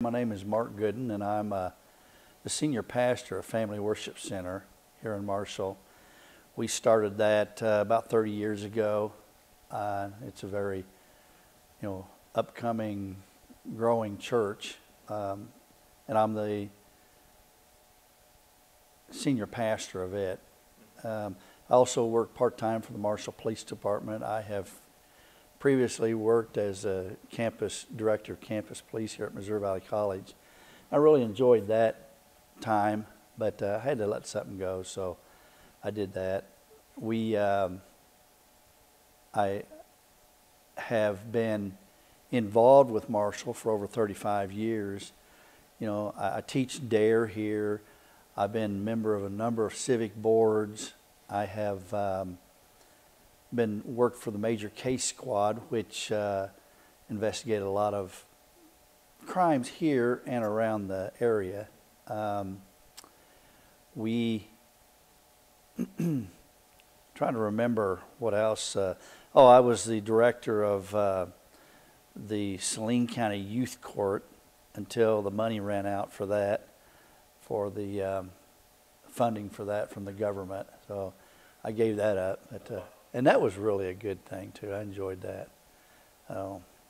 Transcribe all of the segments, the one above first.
My name is Mark Gooden, and I'm the senior pastor of Family Worship Center here in Marshall. We started that about 30 years ago. It's a very, upcoming, growing church, and I'm the senior pastor of it. I also work part-time for the Marshall Police Department. I have previously worked as a campus director of campus police here at Missouri Valley College. I really enjoyed that time, but I had to let something go, so I did that. I have been involved with Marshall for over 35 years. I teach DARE here. I've been a member of a number of civic boards. I have worked for the Major Case Squad, which investigated a lot of crimes here and around the area. We trying to remember what else. I was the director of the Saline County Youth Court until the money ran out for that, for the funding for that from the government. So I gave that up. And that was really a good thing, too. I enjoyed that.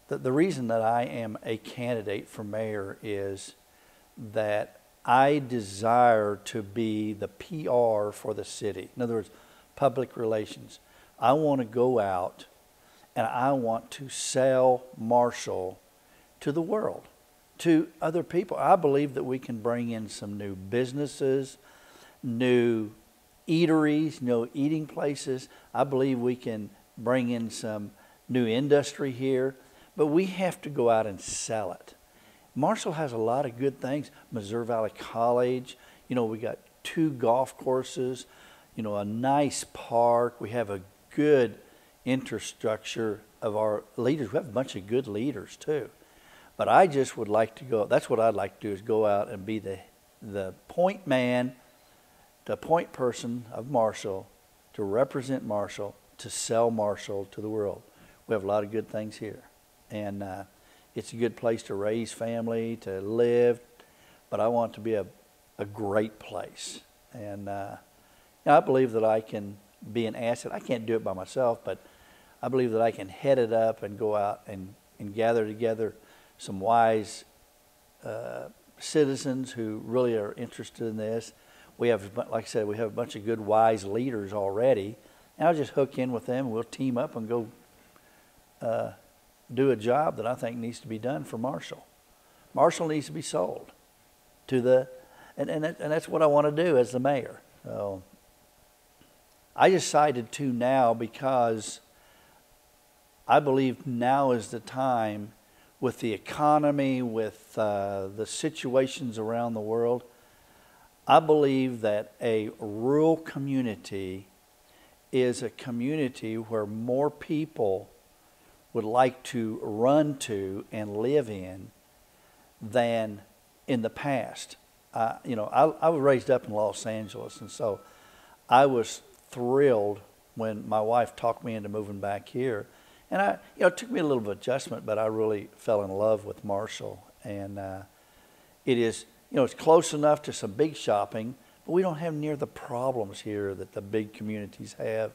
The reason that I am a candidate for mayor is that I desire to be the PR for the city. In other words, public relations. I want to go out and I want to sell Marshall to the world, to other people. I believe that we can bring in some new businesses, new eateries, eating places. I believe we can bring in some new industry here, but we have to go out and sell it. Marshall has a lot of good things. Missouri Valley College, we got 2 golf courses, a nice park. We have a good infrastructure of our leaders. We have a bunch of good leaders too. But I just would like to go, that's what I'd like to do, is go out and be the point man, the point person of Marshall, to represent Marshall, to sell Marshall to the world. We have a lot of good things here. And it's a good place to raise family, to live. But I want it to be a great place. And I believe that I can be an asset. I can't do it by myself, but I believe that I can head it up and go out and gather together some wise citizens who really are interested in this. We have, like I said, we have a bunch of good, wise leaders already. And I'll just hook in with them, and we'll team up and go do a job that I think needs to be done for Marshall. Marshall needs to be sold to and that's what I want to do as the mayor. So I decided to now because I believe now is the time, with the economy, with the situations around the world. I believe that a rural community is a community where more people would like to run to and live in than in the past. I was raised up in Los Angeles, and so I was thrilled when my wife talked me into moving back here. And it took me a little bit of adjustment, but I really fell in love with Marshall. And it is, it's close enough to some big shopping, but we don't have near the problems here that the big communities have.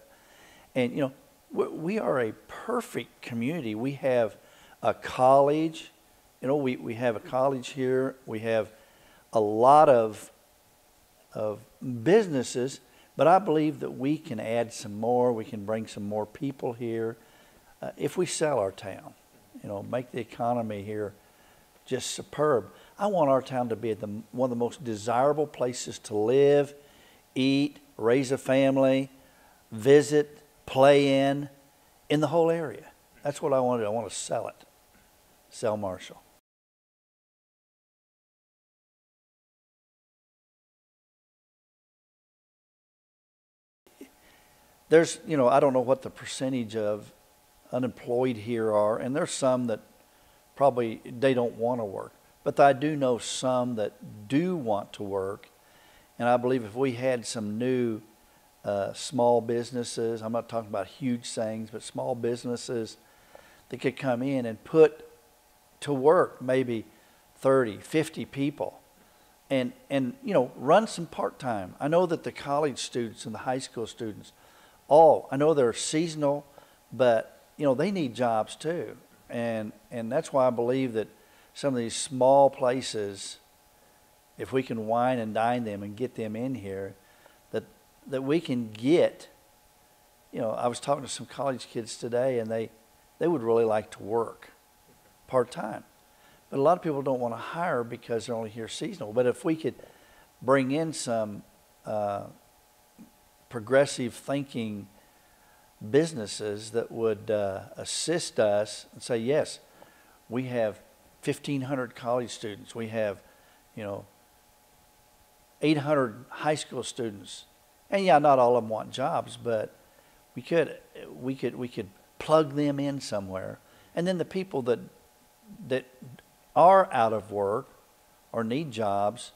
And, we are a perfect community. We have a college. We have a college here. We have a lot of businesses, but I believe that we can add some more. We can bring some more people here if we sell our town, make the economy here just superb. I want our town to be one of the most desirable places to live, eat, raise a family, visit, play in the whole area. That's what I want to do. I want to sell it. Sell Marshall. There's, I don't know what the percentage of unemployed here are, and there's some that probably they don't want to work. But I do know some that do want to work, and I believe if we had some new small businesses, I'm not talking about huge things, but small businesses that could come in and put to work maybe 30, 50 people. And you know, run some part-time. I know that the college students and the high school students, I know they're seasonal, but you know, they need jobs too. And that's why I believe that some of these small places, if we can wine and dine them and get them in here, that we can get, you know, I was talking to some college kids today, and they would really like to work part-time. But a lot of people don't want to hire because they're only here seasonal. But if we could bring in some progressive thinking businesses that would assist us and say, yes, we have 1,500 college students. We have, you know, 800 high school students. And yeah, not all of them want jobs, but we could plug them in somewhere. And then the people that are out of work or need jobs,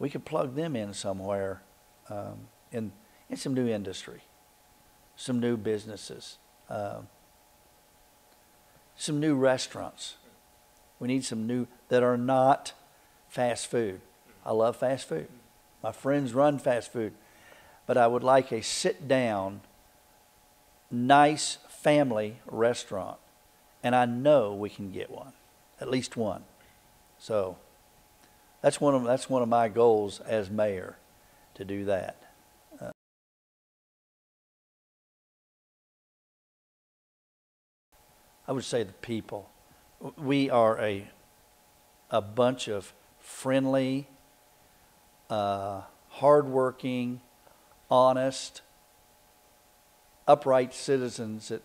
we could plug them in somewhere in some new industry, some new businesses, some new restaurants. We need some new that are not fast food. I love fast food. My friends run fast food. But I would like a sit-down, nice family restaurant. And I know we can get one, at least one. So that's one of my goals as mayor, to do that. I would say the people. We are a bunch of friendly, hardworking, honest, upright citizens that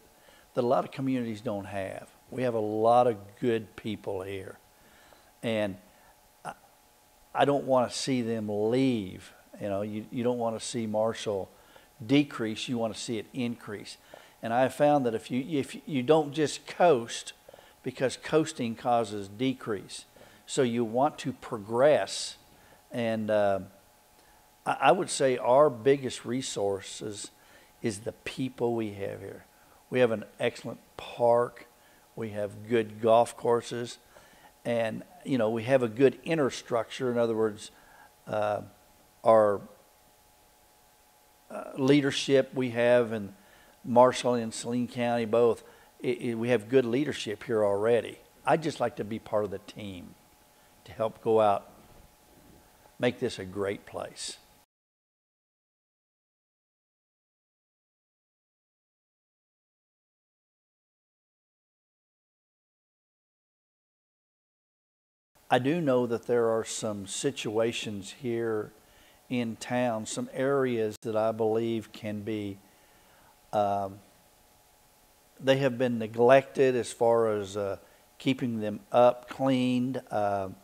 a lot of communities don't have. We have a lot of good people here. And I don't want to see them leave. You know, you don't want to see Marshall decrease, you want to see it increase. And I found that if you don't just coast, because coasting causes decrease. So you want to progress. And I would say our biggest resources is the people we have here. We have an excellent park. We have good golf courses. And, you know, we have a good infrastructure. In other words, our leadership we have in Marshall and Saline County both, we have good leadership here already. I'd just like to be part of the team to help go out, make this a great place. I do know that there are some situations here in town, some areas that I believe can be, they have been neglected as far as keeping them up, cleaned. You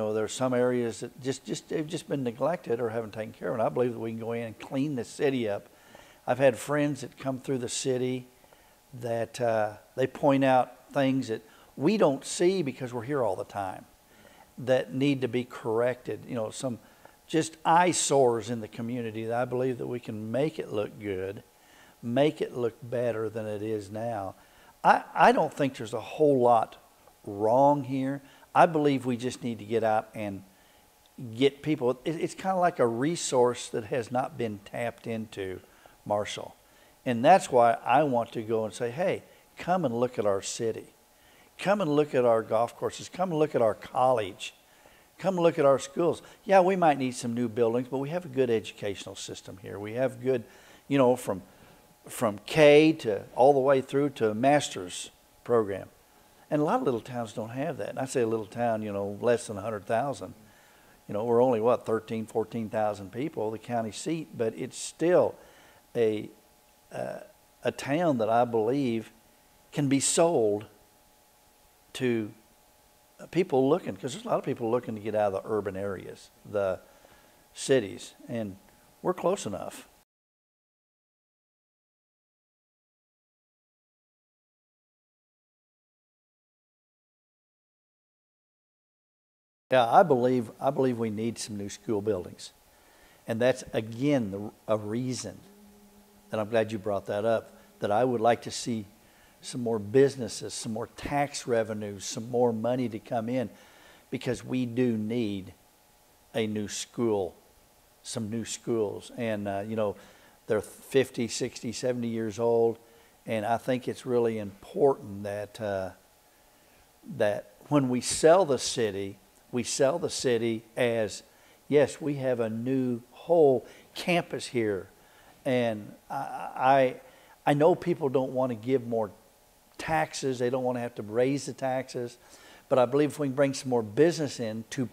know, there are some areas that they've just been neglected or haven't taken care of. And I believe that we can go in and clean the city up. I've had friends that come through the city that they point out things that we don't see because we're here all the time, that need to be corrected. You know, some just eyesores in the community that I believe that we can make it look good, make it look better than it is now. I don't think there's a whole lot wrong here. I believe we just need to get out and get people. It's kind of like a resource that has not been tapped into, Marshall. And that's why I want to go and say, hey, come and look at our city. Come and look at our golf courses. Come and look at our college. Come and look at our schools. Yeah, we might need some new buildings, but we have a good educational system here. We have good, you know, from K to all the way through to a master's program. And a lot of little towns don't have that. And I say a little town, you know, less than 100,000. You know, we're only, 13, 14,000 people, the county seat, but it's still a town that I believe can be sold to people looking, because there's a lot of people looking to get out of the urban areas, the cities, and we're close enough. Yeah, I believe we need some new school buildings, and that's again a reason, and I'm glad you brought that up, that I would like to see some more businesses, some more tax revenues, some more money to come in. because we do need a new school, some new schools. And, you know, they're 50, 60, 70 years old. And I think it's really important that, that when we sell the city as, yes, we have a new whole campus here. And I know people don't want to give more taxes. They don't want to have to raise the taxes. But I believe if we can bring some more business in to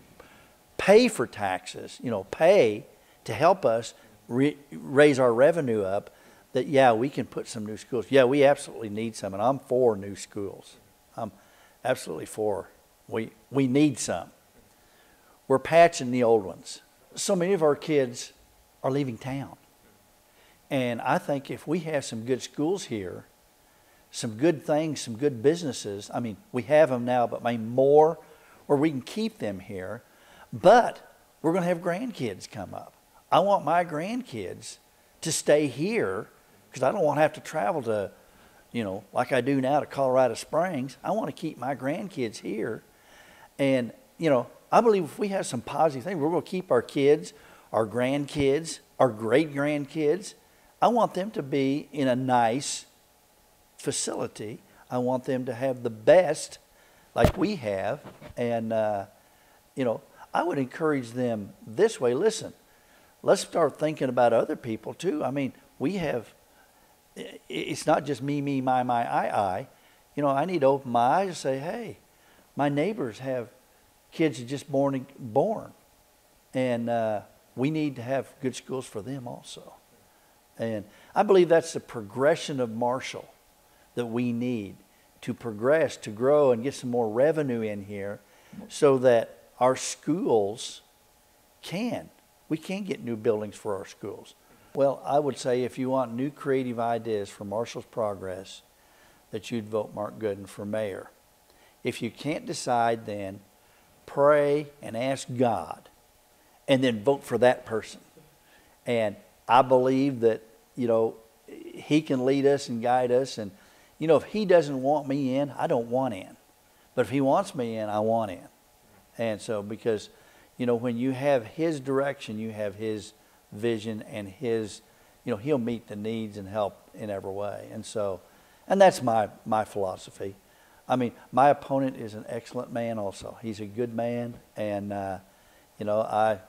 pay for taxes, you know, pay to help us raise our revenue up, that, yeah, we can put some new schools. Yeah, we absolutely need some, and I'm for new schools. I'm absolutely for. We need some. We're patching the old ones. So many of our kids are leaving town. And I think if we have some good schools here, some good things, some good businesses, I mean, we have them now, but maybe more, or we can keep them here. But we're going to have grandkids come up. I want my grandkids to stay here because I don't want to have to travel to, you know, like I do now to Colorado Springs. I want to keep my grandkids here. And, you know, I believe if we have some positive things, we're going to keep our kids, our grandkids, our great-grandkids. I want them to be in a nice facility. I want them to have the best like we have. And, you know, I would encourage them this way. Listen, let's start thinking about other people too. I mean, we have, it's not just me, my, I. You know, I need to open my eyes and say, hey, my neighbors have kids that just born. And we need to have good schools for them also. And I believe that's the progression of Marshall that we need to progress, to grow and get some more revenue in here so that our schools we can get new buildings for our schools. Well, I would say if you want new creative ideas for Marshall's progress, that you'd vote Mark Gooden for mayor. If you can't decide, then pray and ask God and then vote for that person. And I believe that, you know, he can lead us and guide us. And, you know, if he doesn't want me in, I don't want in. But if he wants me in, I want in. And so, because, you know, when you have his direction, you have his vision and his, you know, he'll meet the needs and help in every way. And so, and that's my philosophy. I mean, my opponent is an excellent man also. He's a good man. And, you know, I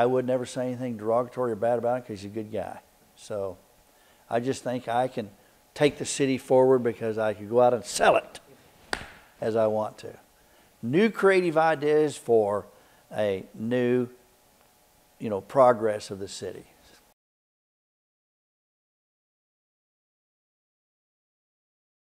would never say anything derogatory or bad about him because he's a good guy. So I just think I can take the city forward because I could go out and sell it as I want to. New creative ideas for a new, you know, progress of the city.